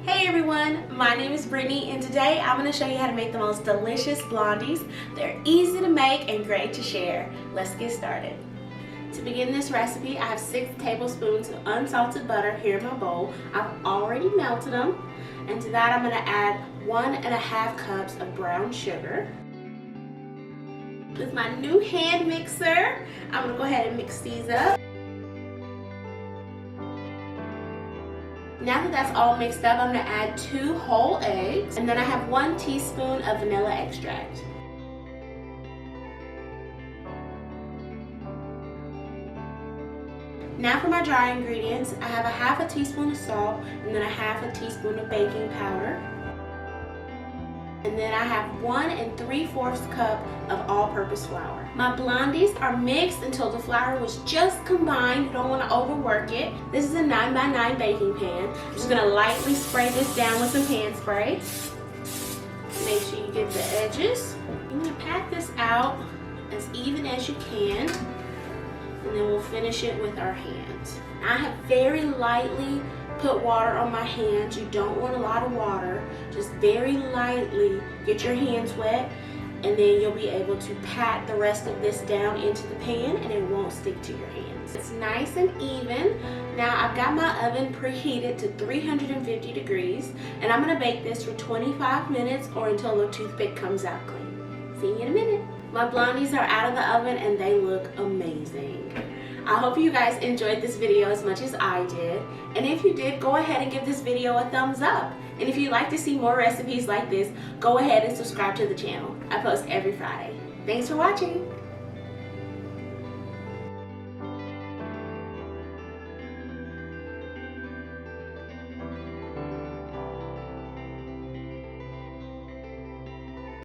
Hey everyone, my name is Brittany and today I'm going to show you how to make the most delicious blondies. They're easy to make and great to share. Let's get started. To begin this recipe, I have 6 tablespoons of unsalted butter here in my bowl. I've already melted them. And to that I'm going to add 1.5 cups of brown sugar. With my new hand mixer, I'm going to go ahead and mix these up. Now that that's all mixed up, I'm going to add 2 whole eggs, and then I have 1 teaspoon of vanilla extract. Now for my dry ingredients, I have 1/2 teaspoon of salt, and then 1/2 teaspoon of baking powder. And then I have 1 3/4 cup of all-purpose flour. My blondies are mixed until the flour was just combined. You don't want to overwork it. This is a 9x9 baking pan. I'm just going to lightly spray this down with some hand spray. Make sure you get the edges. I'm going to pat this out as even as you can. And then we'll finish it with our hands. I have very lightly put water on my hands. You don't want a lot of water. Just very lightly get your hands wet, and then you'll be able to pat the rest of this down into the pan and it won't stick to your hands. It's nice and even. Now I've got my oven preheated to 350 degrees and I'm going to bake this for 25 minutes or until the toothpick comes out clean. See you in a minute. My blondies are out of the oven and they look amazing. I hope you guys enjoyed this video as much as I did. And if you did, go ahead and give this video a thumbs up. And if you'd like to see more recipes like this, go ahead and subscribe to the channel. I post every Friday. Thanks for watching.